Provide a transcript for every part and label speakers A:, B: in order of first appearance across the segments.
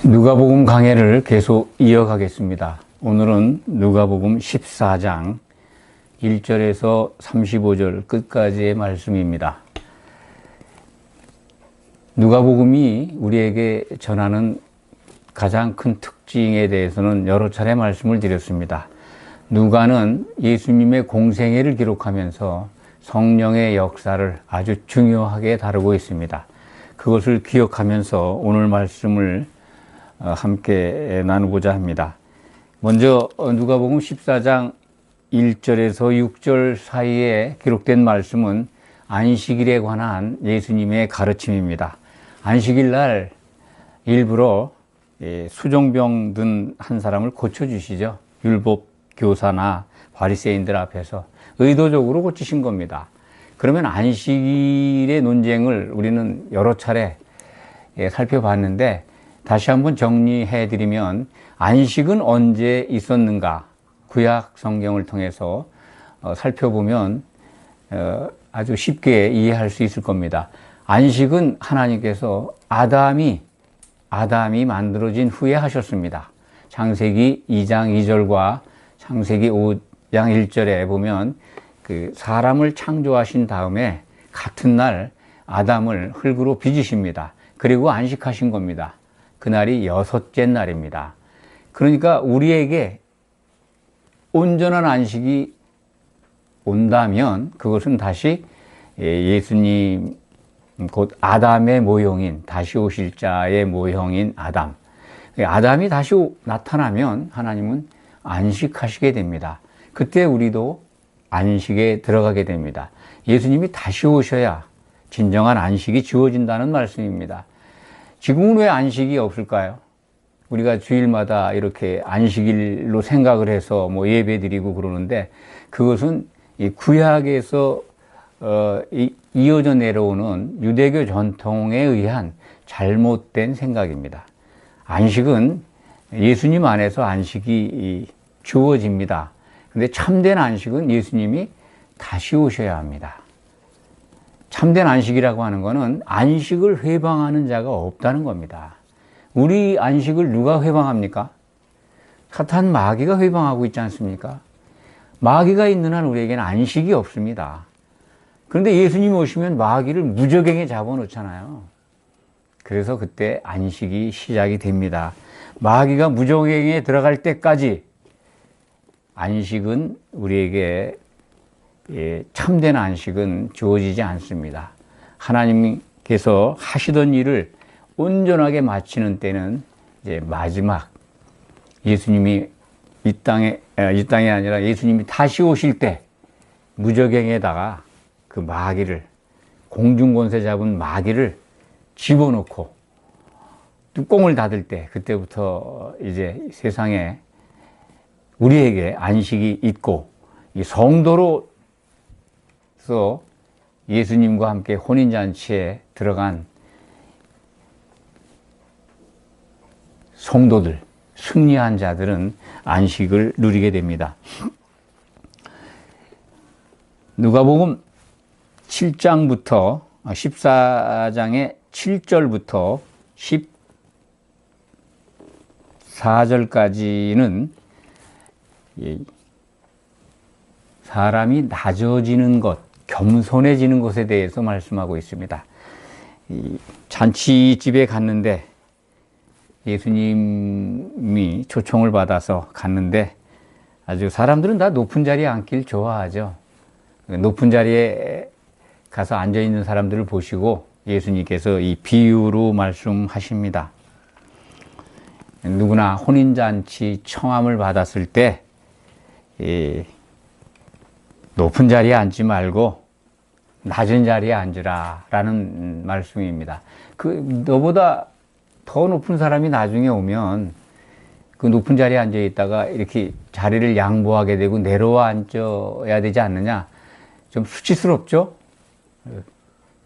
A: 누가복음 강해를 계속 이어가겠습니다. 오늘은 누가복음 14장 1절에서 35절 끝까지의 말씀입니다. 누가복음이 우리에게 전하는 가장 큰 특징에 대해서는 여러 차례 말씀을 드렸습니다. 누가는 예수님의 공생애를 기록하면서 성령의 역사를 아주 중요하게 다루고 있습니다. 그것을 기억하면서 오늘 말씀을 함께 나누고자 합니다. 먼저 누가복음 14장 1절에서 6절 사이에 기록된 말씀은 안식일에 관한 예수님의 가르침입니다. 안식일 날 일부러 수종병 든 한 사람을 고쳐주시죠. 율법 교사나 바리새인들 앞에서 의도적으로 고치신 겁니다. 그러면 안식일의 논쟁을 우리는 여러 차례 살펴봤는데 다시 한번 정리해 드리면 안식은 언제 있었는가? 구약 성경을 통해서 살펴보면 아주 쉽게 이해할 수 있을 겁니다. 안식은 하나님께서 아담이 만들어진 후에 하셨습니다. 창세기 2장 2절과 창세기 5장 1절에 보면 그 사람을 창조하신 다음에 같은 날 아담을 흙으로 빚으십니다. 그리고 안식하신 겁니다. 그날이 6째 날입니다. 그러니까 우리에게 온전한 안식이 온다면 그것은 다시 예수님 곧 아담의 모형인 다시 오실 자의 모형인 아담이 다시 나타나면 하나님은 안식하시게 됩니다. 그때 우리도 안식에 들어가게 됩니다. 예수님이 다시 오셔야 진정한 안식이 주어진다는 말씀입니다. 지금은 왜 안식이 없을까요? 우리가 주일마다 이렇게 안식일로 생각을 해서 예배 드리고 그러는데 그것은 이 구약에서 이어져 내려오는 유대교 전통에 의한 잘못된 생각입니다. 안식은 예수님 안에서 안식이 주어집니다. 근데 참된 안식은 예수님이 다시 오셔야 합니다. 참된 안식이라고 하는 것은 안식을 회방하는 자가 없다는 겁니다. 우리 안식을 누가 회방합니까? 사탄 마귀가 회방하고 있지 않습니까? 마귀가 있는 한 우리에게는 안식이 없습니다. 그런데 예수님이 오시면 마귀를 무적행에 잡아놓잖아요. 그래서 그때 안식이 시작이 됩니다. 마귀가 무적행에 들어갈 때까지 안식은 우리에게 참된 안식은 주어지지 않습니다. 하나님께서 하시던 일을 온전하게 마치는 때는 이제 마지막 예수님이 이 땅이 아니라 예수님이 다시 오실 때 무적행에다가 그 마귀를 공중권세 잡은 마귀를 집어넣고 뚜껑을 닫을 때 그때부터 이제 세상에 우리에게 안식이 있고 이 성도로서 예수님과 함께 혼인잔치에 들어간 성도들, 승리한 자들은 안식을 누리게 됩니다. 누가복음 7장부터 14장의 7절부터 14절까지는 사람이 낮아지는 것, 겸손해지는 것에 대해서 말씀하고 있습니다. 잔치집에 갔는데 예수님이 초청을 받아서 갔는데 아주 사람들은 다 높은 자리에 앉길 좋아하죠. 높은 자리에 가서 앉아있는 사람들을 보시고 예수님께서 이 비유로 말씀하십니다. 누구나 혼인잔치 청함을 받았을 때 높은 자리에 앉지 말고 낮은 자리에 앉으라 라는 말씀입니다. 너보다 더 높은 사람이 나중에 오면 그 높은 자리에 앉아 있다가 이렇게 자리를 양보하게 되고 내려와 앉아야 되지 않느냐. 좀 수치스럽죠?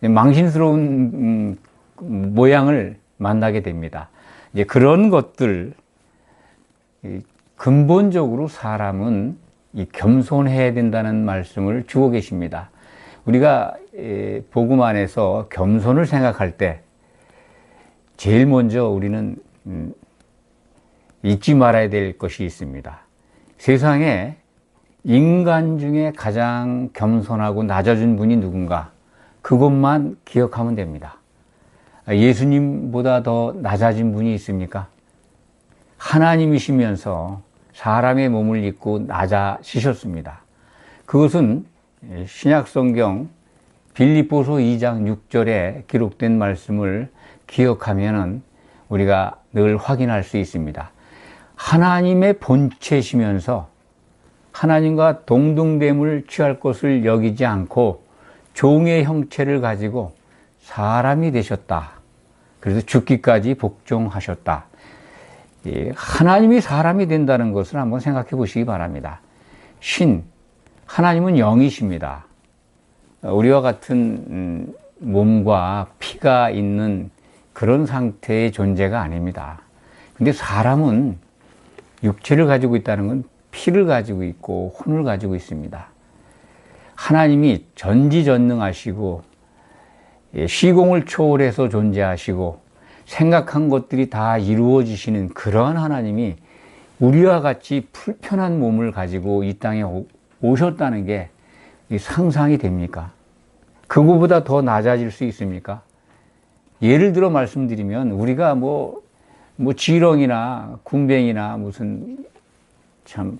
A: 망신스러운 모양을 만나게 됩니다. 이제 그런 것들, 근본적으로 사람은 겸손해야 된다는 말씀을 주고 계십니다. 우리가 복음 안에서 겸손을 생각할 때 제일 먼저 우리는 잊지 말아야 될 것이 있습니다. 세상에 인간 중에 가장 겸손하고 낮아진 분이 누군가, 그것만 기억하면 됩니다. 예수님보다 더 낮아진 분이 있습니까? 하나님이시면서 사람의 몸을 입고 낮아지셨습니다. 그것은 신약성경 빌립보서 2장 6절에 기록된 말씀을 기억하면은 우리가 늘 확인할 수 있습니다. 하나님의 본체시면서 하나님과 동등됨을 취할 것을 여기지 않고 종의 형체를 가지고 사람이 되셨다. 그래서 죽기까지 복종하셨다. 하나님이 사람이 된다는 것을 한번 생각해 보시기 바랍니다. 하나님은 영이십니다. 우리와 같은 몸과 피가 있는 그런 상태의 존재가 아닙니다. 근데 사람은 육체를 가지고 있다는 건 피를 가지고 있고 혼을 가지고 있습니다. 하나님이 전지전능하시고 시공을 초월해서 존재하시고 생각한 것들이 다 이루어지시는 그러한 하나님이 우리와 같이 불편한 몸을 가지고 이 땅에 오셨다는 게 상상이 됩니까? 그거보다 더 낮아질 수 있습니까? 예를 들어 말씀드리면 우리가 뭐 지렁이나 군뱅이나 무슨 참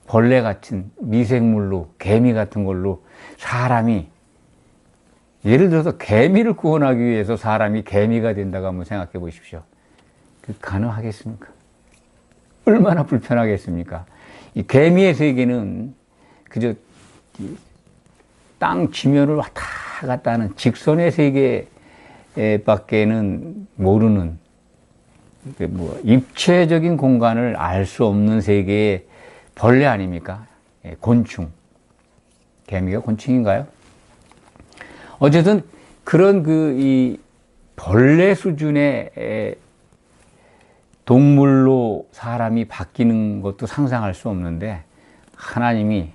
A: 벌레 같은 미생물로 개미 같은 걸로 사람이, 예를 들어서 개미를 구원하기 위해서 사람이 개미가 된다고 한번 생각해 보십시오. 그 가능하겠습니까? 얼마나 불편하겠습니까? 이 개미의 세계는 그저 땅 지면을 왔다 갔다 하는 직선의 세계밖에는 모르는, 입체적인 공간을 알 수 없는 세계의 벌레 아닙니까? 곤충. 개미가 곤충인가요? 어쨌든 그런 이 벌레 수준의 동물로 사람이 바뀌는 것도 상상할 수 없는데, 하나님이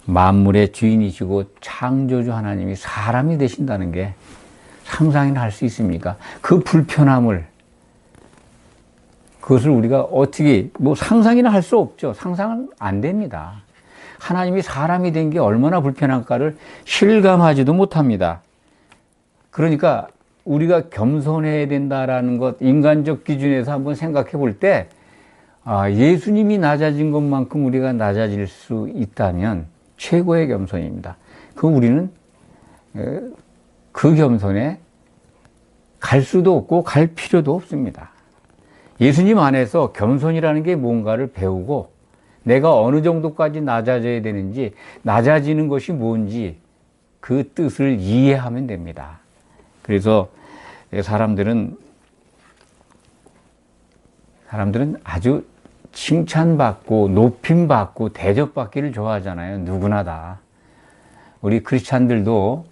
A: 만물의 주인이시고 창조주 하나님이 사람이 되신다는 게 상상이나 할 수 있습니까? 그 불편함을, 그것을 우리가 어떻게 상상이나 할 수 없죠. 상상은 안 됩니다. 하나님이 사람이 된 게 얼마나 불편한가를 실감하지도 못합니다. 그러니까 우리가 겸손해야 된다라는 것, 인간적 기준에서 한번 생각해 볼 때, 예수님이 낮아진 것만큼 우리가 낮아질 수 있다면 최고의 겸손입니다. 우리는 그 겸손에 갈 수도 없고 갈 필요도 없습니다. 예수님 안에서 겸손이라는 게 뭔가를 배우고 내가 어느 정도까지 낮아져야 되는지, 낮아지는 것이 뭔지 그 뜻을 이해하면 됩니다. 그래서 사람들은 아주 칭찬받고 높임받고 대접받기를 좋아하잖아요. 누구나 다. 우리 크리스찬들도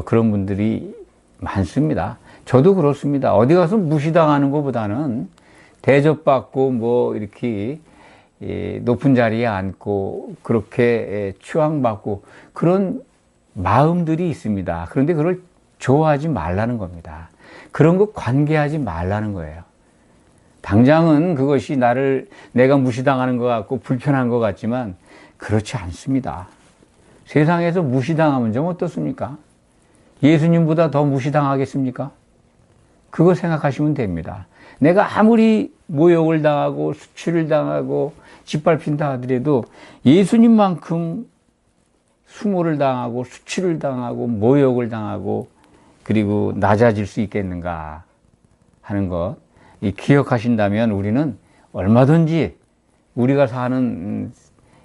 A: 그런 분들이 많습니다. 저도 그렇습니다. 어디 가서 무시당하는 것보다는 대접받고 이렇게 높은 자리에 앉고 그렇게 추앙받고 그런 마음들이 있습니다. 그런데 그걸 좋아하지 말라는 겁니다. 그런 거 관계하지 말라는 거예요. 당장은 그것이 내가 무시당하는 것 같고 불편한 것 같지만 그렇지 않습니다. 세상에서 무시당하면 좀 어떻습니까? 예수님보다 더 무시당하겠습니까? 그거 생각하시면 됩니다. 내가 아무리 모욕을 당하고 수치를 당하고 짓밟힌다 하더라도 예수님만큼 수모를 당하고 수치를 당하고 모욕을 당하고 그리고 낮아질 수 있겠는가 하는 것, 기억하신다면 우리는 얼마든지 우리가 사는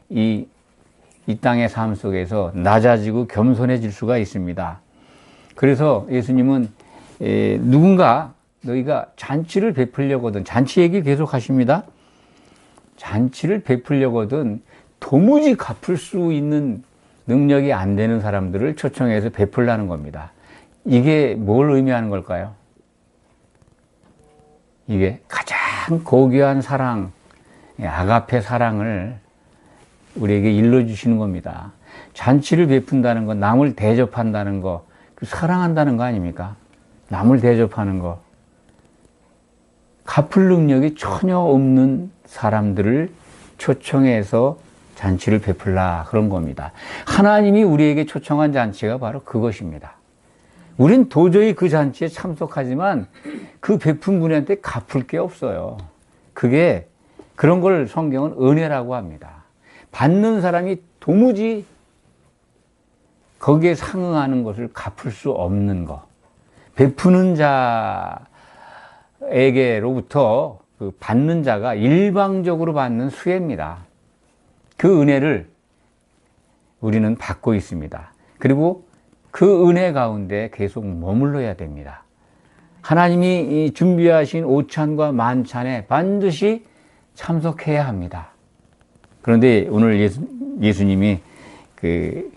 A: 이 땅의 삶 속에서 낮아지고 겸손해질 수가 있습니다. 그래서 예수님은 너희가 잔치를 베풀려거든, 잔치 얘기 계속 하십니다. 잔치를 베풀려거든 도무지 갚을 수 있는 능력이 안 되는 사람들을 초청해서 베풀라는 겁니다. 이게 뭘 의미하는 걸까요? 이게 가장 고귀한 사랑, 아가페 사랑을 우리에게 일러주시는 겁니다. 잔치를 베푼다는 거, 남을 대접한다는 거, 사랑한다는 거 아닙니까? 남을 대접하는 거. 갚을 능력이 전혀 없는 사람들을 초청해서 잔치를 베풀라 그런 겁니다. 하나님이 우리에게 초청한 잔치가 바로 그것입니다. 우린 도저히 그 잔치에 참석하지만 그 베푼 분한테 갚을 게 없어요. 그게 그런 걸 성경은 은혜라고 합니다. 받는 사람이 도무지 거기에 상응하는 것을 갚을 수 없는 것. 베푸는 자에게로부터 그 받는 자가 일방적으로 받는 수혜입니다. 그 은혜를 우리는 받고 있습니다. 그리고 그 은혜 가운데 계속 머물러야 됩니다. 하나님이 준비하신 오찬과 만찬에 반드시 참석해야 합니다. 그런데 오늘 예수님이 그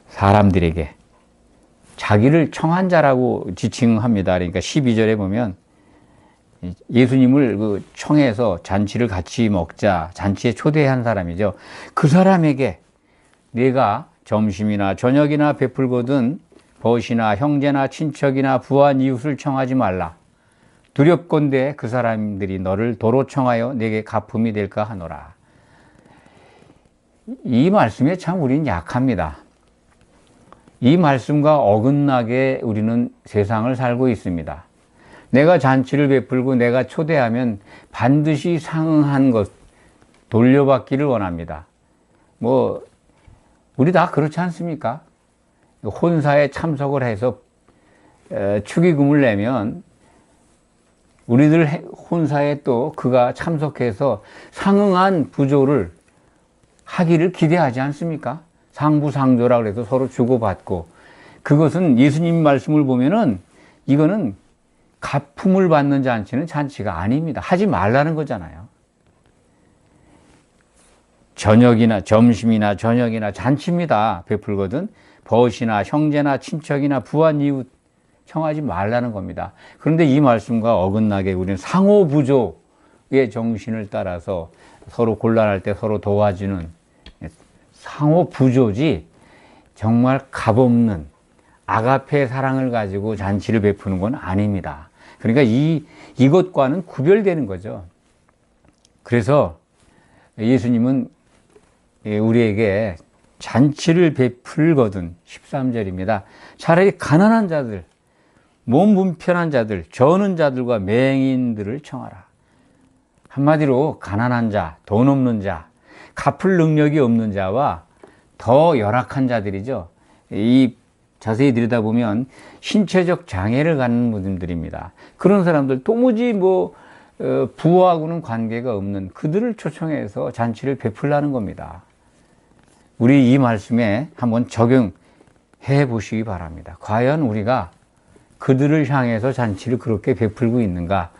A: 사람들에게 자기를 청한 자라고 지칭합니다. 그러니까 12절에 보면 예수님을 그 청해서 잔치를 같이 먹자, 잔치에 초대한 사람이죠. 그 사람에게 내가 점심이나 저녁이나 베풀거든 벗이나 형제나 친척이나 부한 이웃을 청하지 말라. 두렵건대 그 사람들이 너를 도로 청하여 내게 갚음이 될까 하노라. 이 말씀에 참 우리는 약합니다. 이 말씀과 어긋나게 우리는 세상을 살고 있습니다. 내가 잔치를 베풀고 내가 초대하면 반드시 상응한 것 돌려받기를 원합니다. 우리 다 그렇지 않습니까? 혼사에 참석을 해서 축의금을 내면 우리들 혼사에 또 그가 참석해서 상응한 부조를 하기를 기대하지 않습니까? 상부상조라 그래서 서로 주고받고, 그것은 예수님 말씀을 보면은 이거는 갚음을 받는 잔치는 잔치가 아닙니다. 하지 말라는 거잖아요. 점심이나 저녁이나 잔치입니다. 베풀거든 벗이나 형제나 친척이나 부한 이웃 청하지 말라는 겁니다. 그런데 이 말씀과 어긋나게 우리는 상호부조의 정신을 따라서 서로 곤란할 때 서로 도와주는 상호부조지 정말 값없는 아가페의 사랑을 가지고 잔치를 베푸는 건 아닙니다. 그러니까 이것과는 구별되는 거죠. 그래서 예수님은 우리에게 잔치를 베풀거든 13절입니다. 차라리 가난한 자들, 몸 불편한 자들, 저는 자들과 맹인들을 청하라. 한마디로 가난한 자, 돈 없는 자, 갚을 능력이 없는 자와 더 열악한 자들이죠. 이 자세히 들여다보면 신체적 장애를 갖는 분들입니다. 그런 사람들 도무지 부하고는 관계가 없는 그들을 초청해서 잔치를 베풀라는 겁니다. 우리 이 말씀에 한번 적용해 보시기 바랍니다. 과연 우리가 그들을 향해서 잔치를 그렇게 베풀고 있는가?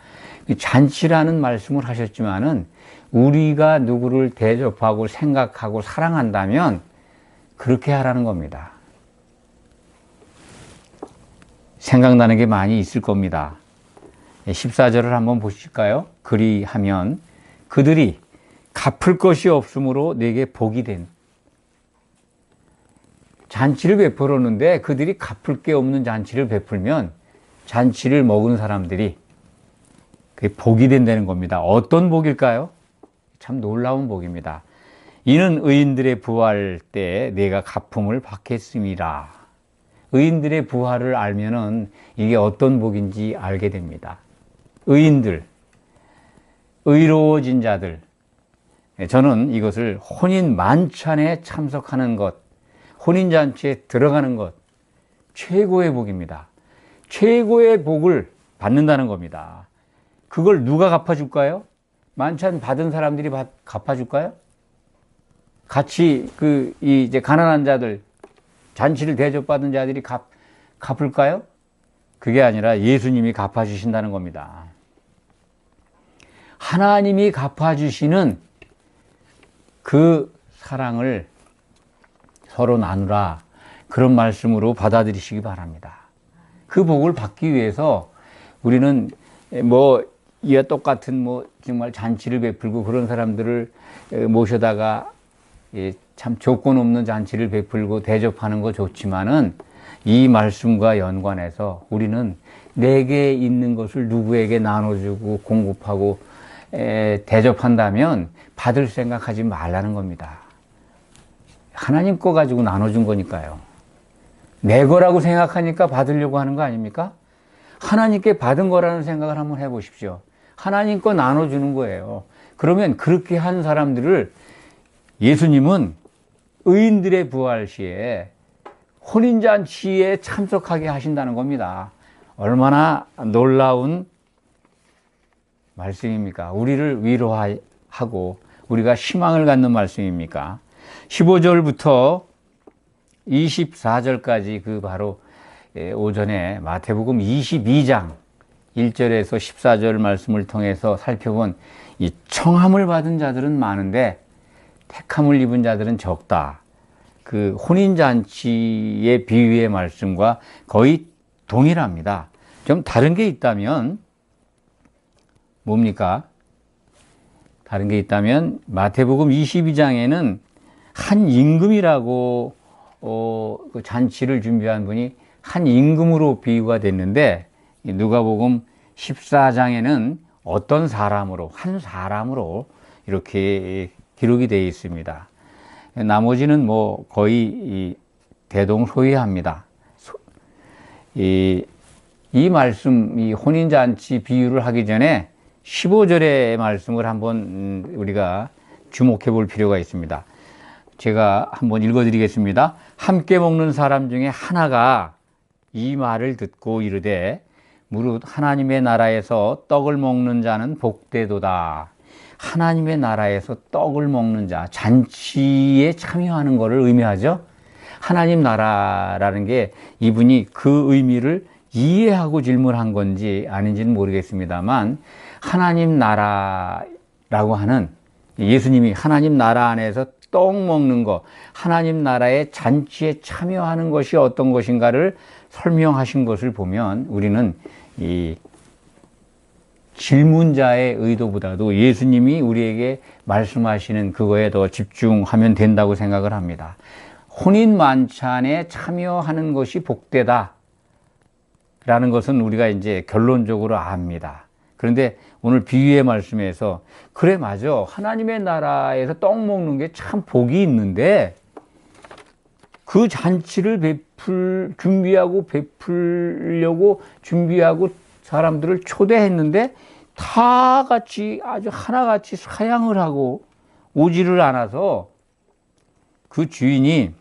A: 잔치라는 말씀을 하셨지만은 우리가 누구를 대접하고 생각하고 사랑한다면 그렇게 하라는 겁니다. 생각나는 게 많이 있을 겁니다. 14절을 한번 보실까요? 그리하면 그들이 갚을 것이 없으므로 내게 복이 된. 잔치를 베풀었는데 그들이 갚을 게 없는 잔치를 베풀면 잔치를 먹은 사람들이 그게 복이 된다는 겁니다. 어떤 복일까요? 참 놀라운 복입니다. 이는 의인들의 부활 때 내가 갚음을 받겠음이라. 의인들의 부활을 알면은 이게 어떤 복인지 알게 됩니다. 의인들, 의로워진 자들. 저는 이것을 혼인 만찬에 참석하는 것, 혼인잔치에 들어가는 것, 최고의 복입니다. 최고의 복을 받는다는 겁니다. 그걸 누가 갚아줄까요? 만찬 받은 사람들이 갚아줄까요? 같이 이제 가난한 자들, 잔치를 대접받은 자들이 갚을까요? 그게 아니라 예수님이 갚아주신다는 겁니다. 하나님이 갚아주시는 그 사랑을 서로 나누라. 그런 말씀으로 받아들이시기 바랍니다. 그 복을 받기 위해서 우리는 이와 똑같은 정말 잔치를 베풀고 그런 사람들을 모셔다가 참 조건 없는 잔치를 베풀고 대접하는 거 좋지만은 이 말씀과 연관해서 우리는 내게 있는 것을 누구에게 나눠주고 공급하고 대접한다면 받을 생각하지 말라는 겁니다. 하나님 거 가지고 나눠준 거니까요. 내 거라고 생각하니까 받으려고 하는 거 아닙니까? 하나님께 받은 거라는 생각을 한번 해보십시오. 하나님 거 나눠주는 거예요. 그러면 그렇게 한 사람들을 예수님은 의인들의 부활 시에 혼인잔치에 참석하게 하신다는 겁니다. 얼마나 놀라운 말씀입니까? 우리를 위로하고 우리가 희망을 갖는 말씀입니까? 15절부터 24절까지 그 바로 오전에 마태복음 22장 1절에서 14절 말씀을 통해서 살펴본 이 청함을 받은 자들은 많은데 택함을 입은 자들은 적다. 그 혼인잔치의 비유의 말씀과 거의 동일합니다. 좀 다른 게 있다면 뭡니까? 다른 게 있다면 마태복음 22장에는 한 임금이라고 그 잔치를 준비한 분이 한 임금으로 비유가 됐는데 누가복음 14장에는 어떤 사람으로 한 사람으로 이렇게 기록이 되어 있습니다. 나머지는 뭐 거의 대동소이합니다. 이 말씀, 이 혼인잔치 비유를 하기 전에 15절의 말씀을 한번 우리가 주목해 볼 필요가 있습니다. 제가 한번 읽어 드리겠습니다. 함께 먹는 사람 중에 하나가 이 말을 듣고 이르되 무릇 하나님의 나라에서 떡을 먹는 자는 복되도다. 하나님의 나라에서 떡을 먹는 자, 잔치에 참여하는 것을 의미하죠. 하나님 나라라는 게 이분이 그 의미를 이해하고 질문한 건지 아닌지는 모르겠습니다만 하나님 나라라고 하는 예수님이 하나님 나라 안에서 떡 먹는 것, 하나님 나라의 잔치에 참여하는 것이 어떤 것인가를 설명하신 것을 보면 우리는 이 질문자의 의도보다도 예수님이 우리에게 말씀하시는 그거에 더 집중하면 된다고 생각을 합니다. 혼인 만찬에 참여하는 것이 복되다 라는 것은 우리가 이제 결론적으로 압니다. 그런데 오늘 비유의 말씀에서 그래 맞아, 하나님의 나라에서 떡 먹는 게 참 복이 있는데 그 잔치를 준비하고 베풀려고 준비하고 사람들을 초대했는데 다 같이 아주 하나같이 사양을 하고 오지를 않아서 그 주인이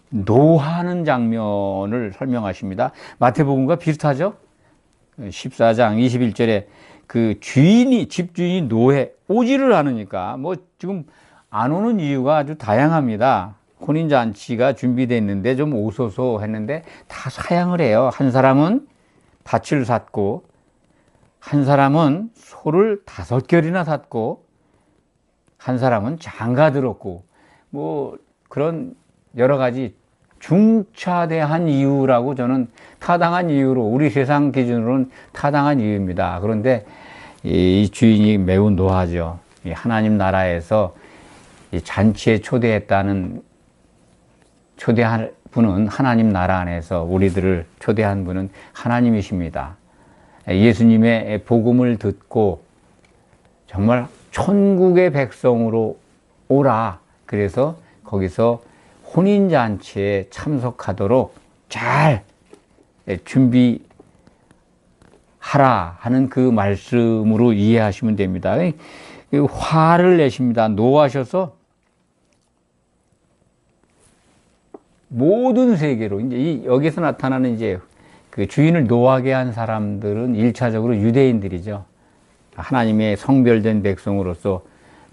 A: 노하는 장면을 설명하십니다. 마태복음과 비슷하죠? 14장 21절에 그 집주인이 노해, 오지를 않으니까 뭐 지금 안 오는 이유가 아주 다양합니다. 혼인잔치가 준비됐는데 좀 오소서 했는데 다 사양을 해요. 한 사람은 밭을 샀고, 한 사람은 소를 5결이나 샀고, 한 사람은 장가 들었고, 뭐 그런 여러 가지 중차대한 이유라고 저는 타당한 이유로, 우리 세상 기준으로는 타당한 이유입니다. 그런데 이 주인이 매우 노하죠. 하나님 나라에서 이 잔치에 초대할 분은 하나님 나라 안에서 우리들을 초대한 분은 하나님이십니다. 예수님의 복음을 듣고 정말 천국의 백성으로 오라. 그래서 거기서 혼인잔치에 참석하도록 잘 준비하라 하는 그 말씀으로 이해하시면 됩니다. 화를 내십니다. 노하셔서 모든 세계로, 이제 여기서 나타나는 이제 그 주인을 노하게 한 사람들은 1차적으로 유대인들이죠. 하나님의 성별된 백성으로서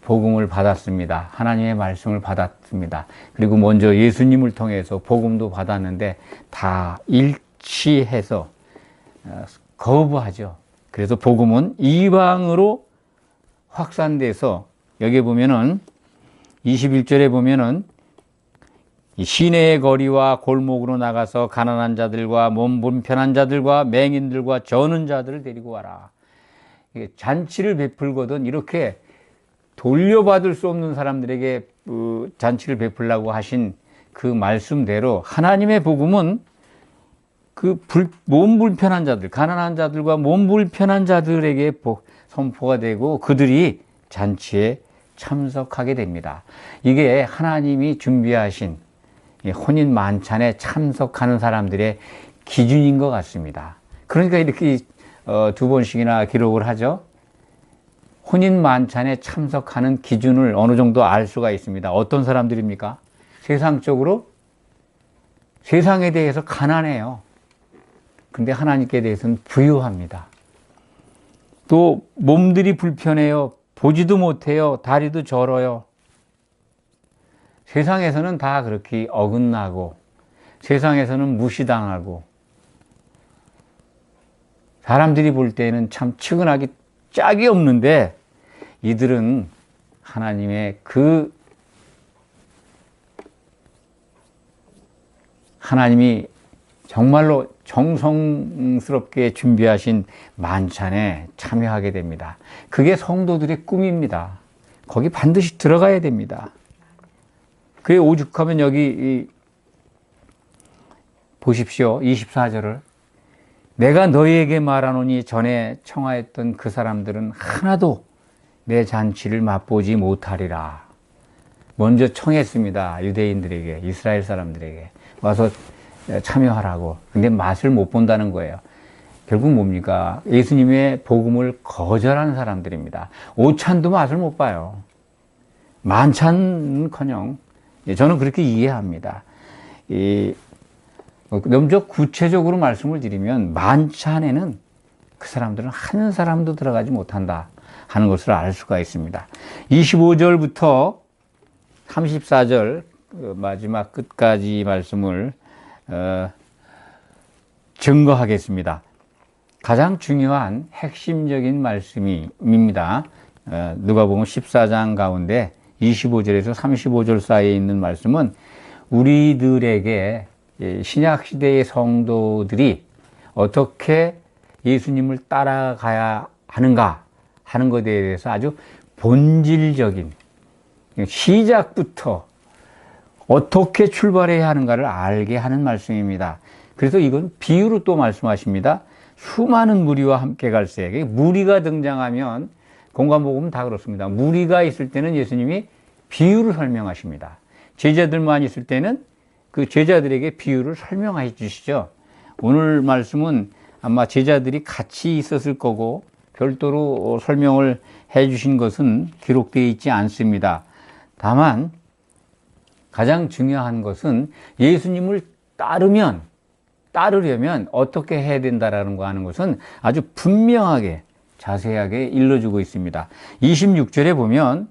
A: 복음을 받았습니다. 하나님의 말씀을 받았습니다. 그리고 먼저 예수님을 통해서 복음도 받았는데 다 일치해서 거부하죠. 그래서 복음은 이방으로 확산돼서 여기 보면은 21절에 보면은 이 시내의 거리와 골목으로 나가서 가난한 자들과 몸 불편한 자들과 맹인들과 저는 자들을 데리고 와라. 잔치를 베풀거든 이렇게 돌려받을 수 없는 사람들에게 잔치를 베풀라고 하신 그 말씀대로 하나님의 복음은 그 몸 불편한 자들, 가난한 자들과 몸 불편한 자들에게 선포가 되고 그들이 잔치에 참석하게 됩니다. 이게 하나님이 준비하신 혼인 만찬에 참석하는 사람들의 기준인 것 같습니다. 그러니까 이렇게 두 번씩이나 기록을 하죠. 혼인 만찬에 참석하는 기준을 어느 정도 알 수가 있습니다. 어떤 사람들입니까? 세상적으로 세상에 대해서 가난해요. 근데 하나님께 대해서는 부유합니다. 또 몸들이 불편해요. 보지도 못해요. 다리도 저려요. 세상에서는 다 그렇게 어긋나고 세상에서는 무시당하고 사람들이 볼 때는 참 측은하기 짝이 없는데 이들은 하나님의 하나님이 정말로 정성스럽게 준비하신 만찬에 참여하게 됩니다. 그게 성도들의 꿈입니다. 거기 반드시 들어가야 됩니다. 그게 오죽하면 여기 보십시오. 24절을 내가 너희에게 말하노니 전에 청하였던 그 사람들은 하나도 내 잔치를 맛보지 못하리라. 먼저 청했습니다. 유대인들에게, 이스라엘 사람들에게 와서 참여하라고. 근데 맛을 못 본다는 거예요. 결국 뭡니까? 예수님의 복음을 거절하는 사람들입니다. 오찬도 맛을 못 봐요. 만찬은커녕. 저는 그렇게 이해합니다. 너무 구체적으로 말씀을 드리면 만찬에는 그 사람들은 한 사람도 들어가지 못한다 하는 것을 알 수가 있습니다. 25절부터 34절 마지막 끝까지 말씀을 증거하겠습니다. 가장 중요한 핵심적인 말씀입니다. 누가복음 14장 가운데 25절에서 35절 사이에 있는 말씀은 우리들에게 신약시대의 성도들이 어떻게 예수님을 따라가야 하는가 하는 것에 대해서 아주 본질적인 시작부터 어떻게 출발해야 하는가를 알게 하는 말씀입니다. 그래서 이건 비유로 또 말씀하십니다. 수많은 무리와 함께 갈새. 무리가 등장하면 공관복음은 다 그렇습니다. 무리가 있을 때는 예수님이 비유를 설명하십니다. 제자들만 있을 때는 그 제자들에게 비유를 설명해 주시죠. 오늘 말씀은 아마 제자들이 같이 있었을 거고 별도로 설명을 해 주신 것은 기록되어 있지 않습니다. 다만 가장 중요한 것은 예수님을 따르려면 어떻게 해야 된다라는 거 하는 것은 아주 분명하게 자세하게 일러주고 있습니다. 26절에 보면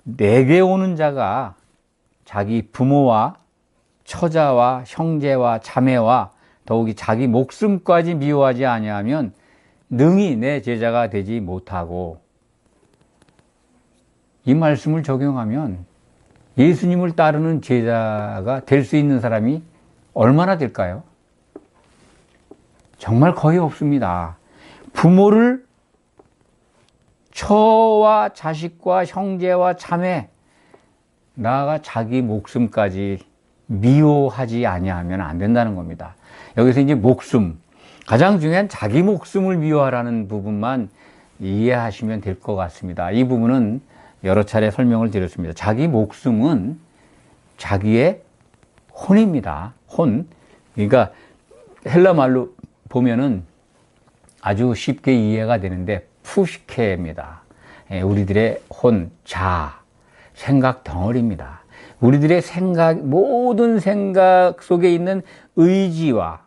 A: 내게 오는 자가 자기 부모와 처자와 형제와 자매와 더욱이 자기 목숨까지 미워하지 아니하면 능히 내 제자가 되지 못하고, 이 말씀을 적용하면 예수님을 따르는 제자가 될 수 있는 사람이 얼마나 될까요? 정말 거의 없습니다. 부모를 처와 자식과 형제와 자매, 나아가 자기 목숨까지 미워하지 아니하면 안 된다는 겁니다. 여기서 이제 목숨, 가장 중요한 자기 목숨을 미워하라는 부분만 이해하시면 될 것 같습니다. 이 부분은 여러 차례 설명을 드렸습니다. 자기 목숨은 자기의 혼입니다. 혼. 그러니까 헬라 말로 보면은 아주 쉽게 이해가 되는데 푸시케입니다. 우리들의 혼, 자, 생각 덩어리입니다. 우리들의 모든 생각 속에 있는 의지와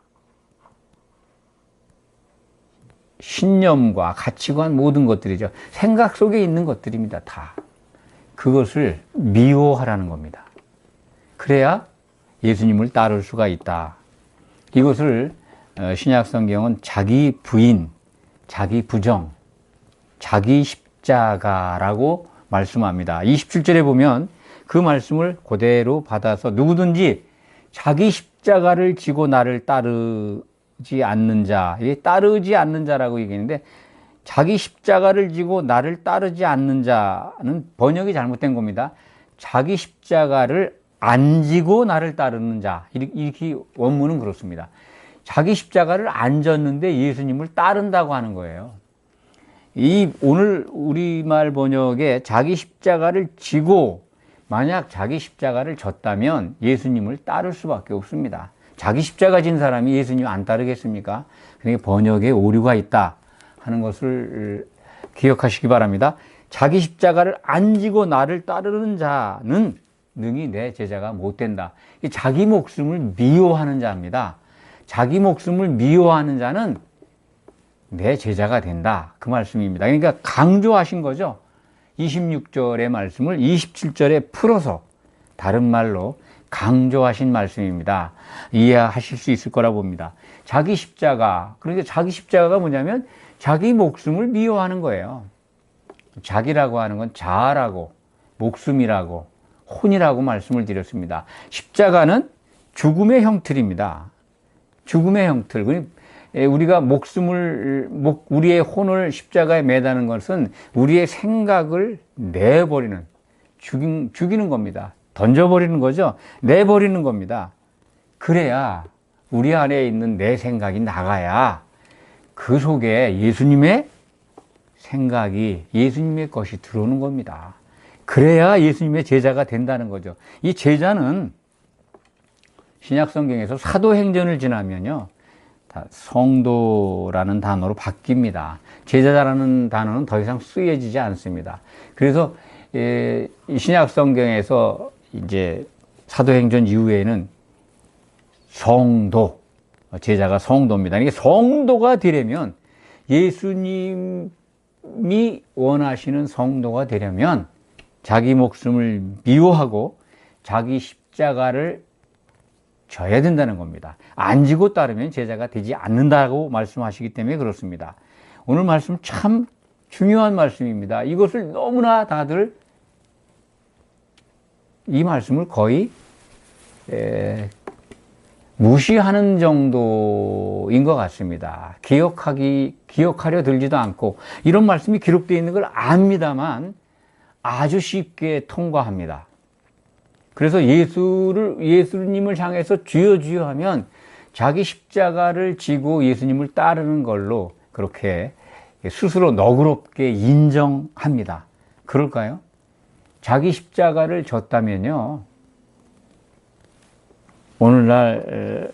A: 신념과 가치관, 모든 것들이죠. 생각 속에 있는 것들입니다. 다. 그것을 미워하라는 겁니다. 그래야 예수님을 따를 수가 있다. 이것을 신약 성경은 자기 부인, 자기 부정, 자기 십자가라고 말씀합니다. 27절에 보면 그 말씀을 그대로 받아서 누구든지 자기 십자가를 지고 나를 따르지 않는 자, 이게 따르지 않는 자라고 얘기했는데, 자기 십자가를 지고 나를 따르지 않는 자는 번역이 잘못된 겁니다. 자기 십자가를 안 지고 나를 따르는 자. 이렇게 원문은 그렇습니다. 자기 십자가를 안 졌는데 예수님을 따른다고 하는 거예요. 이 오늘 우리말 번역에 자기 십자가를 지고 만약 자기 십자가를 졌다면 예수님을 따를 수밖에 없습니다. 자기 십자가 진 사람이 예수님 안 따르겠습니까? 그러니까 번역에 오류가 있다 하는 것을 기억하시기 바랍니다. 자기 십자가를 안 지고 나를 따르는 자는 능히 내 제자가 못 된다. 자기 목숨을 미워하는 자입니다. 자기 목숨을 미워하는 자는 내 제자가 된다. 그 말씀입니다. 그러니까 강조하신 거죠. 26절의 말씀을 27절에 풀어서 다른 말로 강조하신 말씀입니다. 이해하실 수 있을 거라 봅니다. 자기 십자가, 그러니까 자기 십자가가 뭐냐면 자기 목숨을 미워하는 거예요. 자기라고 하는 건 자아라고, 목숨이라고, 혼이라고 말씀을 드렸습니다. 십자가는 죽음의 형틀입니다. 죽음의 형틀. 우리가 우리의 혼을 십자가에 매다는 것은 우리의 생각을 내버리는, 죽이는 겁니다. 던져버리는 거죠. 내버리는 겁니다. 그래야 우리 안에 있는 내 생각이 나가야 그 속에 예수님의 생각이, 예수님의 것이 들어오는 겁니다. 그래야 예수님의 제자가 된다는 거죠. 이 제자는 신약성경에서 사도행전을 지나면요, 다 성도라는 단어로 바뀝니다. 제자라는 단어는 더 이상 쓰여지지 않습니다. 그래서 신약성경에서 이제 사도행전 이후에는 성도, 제자가 성도입니다. 이게 성도가 되려면, 예수님이 원하시는 성도가 되려면 자기 목숨을 미워하고 자기 십자가를 져야 된다는 겁니다. 안 지고 따르면 제자가 되지 않는다고 말씀하시기 때문에 그렇습니다. 오늘 말씀 참 중요한 말씀입니다. 이것을 너무나 다들 이 말씀을 거의 무시하는 정도인 것 같습니다. 기억하려 들지도 않고, 이런 말씀이 기록되어 있는 걸 압니다만 아주 쉽게 통과합니다. 그래서 예수님을 향해서 주여 주여 하면 자기 십자가를 지고 예수님을 따르는 걸로 그렇게 스스로 너그럽게 인정합니다. 그럴까요? 자기 십자가를 졌다면요, 오늘날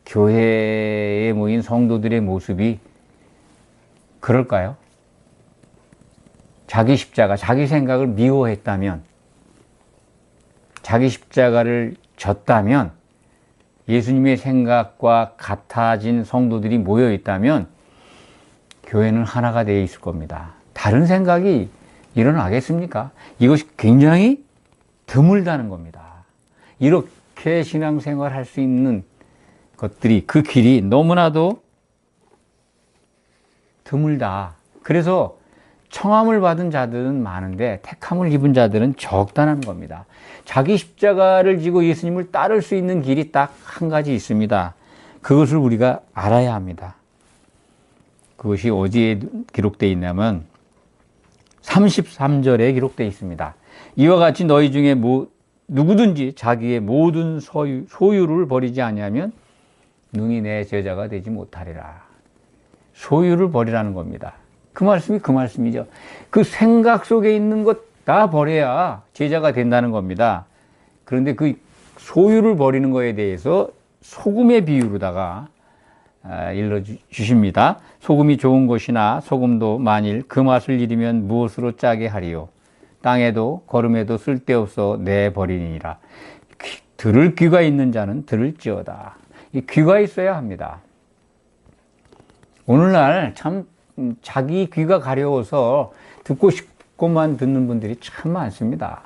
A: 교회에 모인 성도들의 모습이 그럴까요? 자기 십자가, 자기 생각을 미워했다면, 자기 십자가를 졌다면, 예수님의 생각과 같아진 성도들이 모여 있다면 교회는 하나가 되어 있을 겁니다. 다른 생각이 일어나겠습니까? 이것이 굉장히 드물다는 겁니다. 이렇게 신앙생활 할 수 있는 것들이, 그 길이 너무나도 드물다. 그래서 청함을 받은 자들은 많은데 택함을 입은 자들은 적다는 겁니다. 자기 십자가를 지고 예수님을 따를 수 있는 길이 딱 한 가지 있습니다. 그것을 우리가 알아야 합니다. 그것이 어디에 기록되어 있냐면 33절에 기록되어 있습니다. 이와 같이 너희 중에 누구든지 자기의 모든 소유를 버리지 아니하면 능히 내 제자가 되지 못하리라. 소유를 버리라는 겁니다. 그 말씀이 그 말씀이죠. 그 생각 속에 있는 것 다 버려야 제자가 된다는 겁니다. 그런데 그 소유를 버리는 것에 대해서 소금의 비유로다가 일러주십니다. 소금이 좋은 것이나 소금도 만일 그 맛을 잃으면 무엇으로 짜게 하리요? 땅에도 거름에도 쓸데없어 내버리니라. 들을 귀가 있는 자는 들을지어다. 이 귀가 있어야 합니다. 오늘날 참 자기 귀가 가려워서 듣고 싶고만 듣는 분들이 참 많습니다.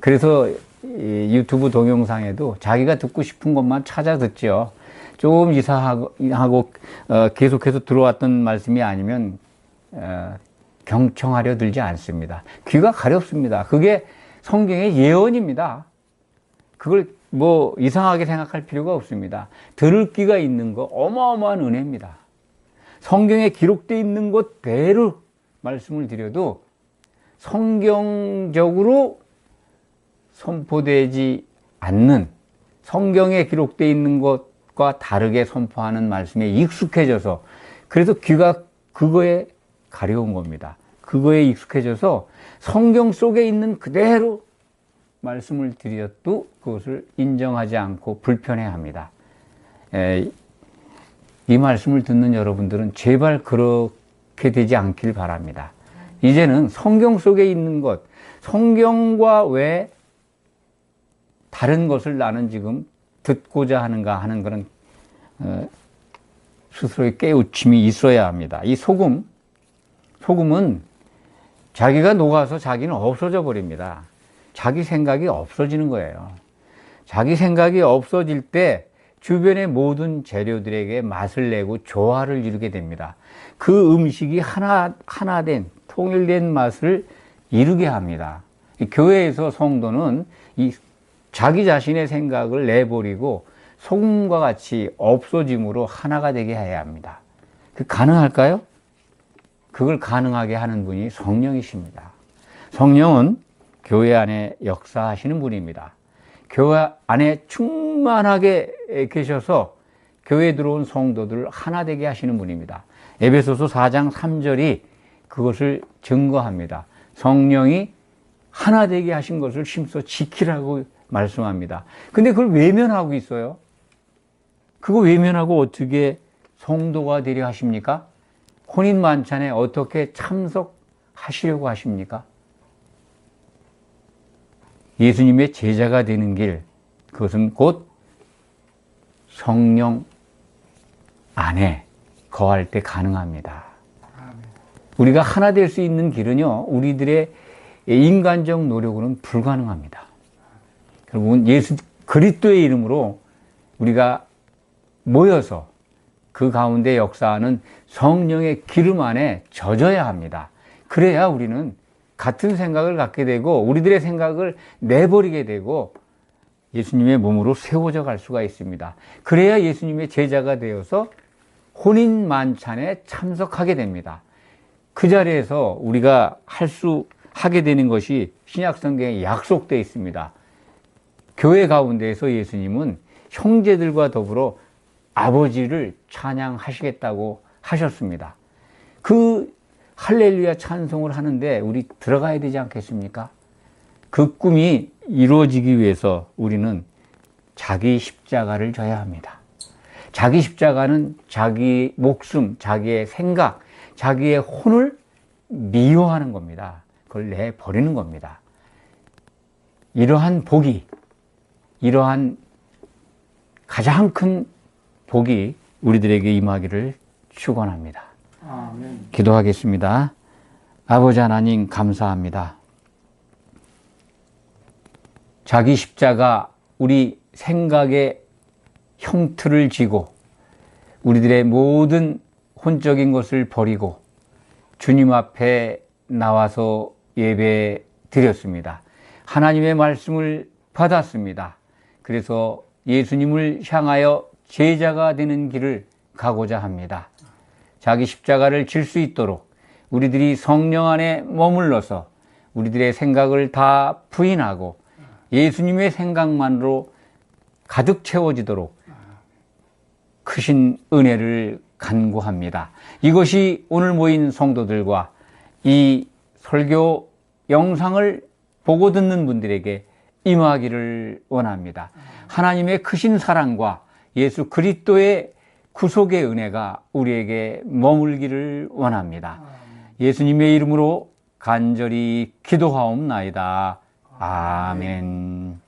A: 그래서 유튜브 동영상에도 자기가 듣고 싶은 것만 찾아 듣죠. 조금 이상하고 계속해서 들어왔던 말씀이 아니면 경청하려 들지 않습니다. 귀가 가렵습니다. 그게 성경의 예언입니다. 그걸 뭐 이상하게 생각할 필요가 없습니다. 들을 귀가 있는 거 어마어마한 은혜입니다. 성경에 기록되어 있는 것대로 말씀을 드려도 성경적으로 선포되지 않는 성경에 기록되어 있는 것과 다르게 선포하는 말씀에 익숙해져서 그래서 귀가 그거에 가려운 겁니다. 그거에 익숙해져서 성경 속에 있는 그대로 말씀을 드려도 그것을 인정하지 않고 불편해합니다. 이 말씀을 듣는 여러분들은 제발 그렇게 되지 않길 바랍니다. 이제는 성경 속에 있는 것, 성경과 왜 다른 것을 나는 지금 듣고자 하는가 하는 그런 스스로의 깨우침이 있어야 합니다. 이 소금은 자기가 녹아서 자기는 없어져 버립니다. 자기 생각이 없어지는 거예요. 자기 생각이 없어질 때 주변의 모든 재료들에게 맛을 내고 조화를 이루게 됩니다. 그 음식이 하나된 통일된 맛을 이루게 합니다. 교회에서 성도는 이 자기 자신의 생각을 내버리고 소금과 같이 없어짐으로 하나가 되게 해야 합니다. 그 가능할까요? 그걸 가능하게 하는 분이 성령이십니다. 성령은 교회 안에 역사하시는 분입니다. 교회 안에 충만하게 계셔서 교회에 들어온 성도들을 하나 되게 하시는 분입니다. 에베소서 4장 3절이 그것을 증거합니다. 성령이 하나 되게 하신 것을 힘써 지키라고 말씀합니다. 근데 그걸 외면하고 있어요. 그거 외면하고 어떻게 성도가 되려 하십니까? 혼인 만찬에 어떻게 참석하시려고 하십니까? 예수님의 제자가 되는 길, 그것은 곧 성령 안에 거할 때 가능합니다. 우리가 하나 될 수 있는 길은요, 우리들의 인간적 노력으로는 불가능합니다. 결국은 예수 그리스도의 이름으로 우리가 모여서 그 가운데 역사하는 성령의 기름 안에 젖어야 합니다. 그래야 우리는 같은 생각을 갖게 되고 우리들의 생각을 내버리게 되고 예수님의 몸으로 세워져 갈 수가 있습니다. 그래야 예수님의 제자가 되어서 혼인 만찬에 참석하게 됩니다. 그 자리에서 우리가 하게 되는 것이 신약성경에 약속되어 있습니다. 교회 가운데에서 예수님은 형제들과 더불어 아버지를 찬양하시겠다고 하셨습니다. 그 할렐루야 찬송을 하는데 우리 들어가야 되지 않겠습니까? 그 꿈이 이루어지기 위해서 우리는 자기 십자가를 져야 합니다. 자기 십자가는 자기 목숨, 자기의 생각, 자기의 혼을 미워하는 겁니다. 그걸 내버리는 겁니다. 이러한 가장 큰 복이 우리들에게 임하기를 축원합니다.
B: 아멘.
A: 기도하겠습니다. 아버지 하나님 감사합니다. 자기 십자가 우리 생각의 형틀을 지고 우리들의 모든 혼적인 것을 버리고 주님 앞에 나와서 예배 드렸습니다. 하나님의 말씀을 받았습니다. 그래서 예수님을 향하여 제자가 되는 길을 가고자 합니다. 자기 십자가를 질 수 있도록 우리들이 성령 안에 머물러서 우리들의 생각을 다 부인하고 예수님의 생각만으로 가득 채워지도록 크신 은혜를 간구합니다. 이것이 오늘 모인 성도들과 이 설교 영상을 보고 듣는 분들에게 임하기를 원합니다. 하나님의 크신 사랑과 예수 그리스도의 구속의 은혜가 우리에게 머물기를 원합니다. 예수님의 이름으로 간절히 기도하옵나이다. 아멘.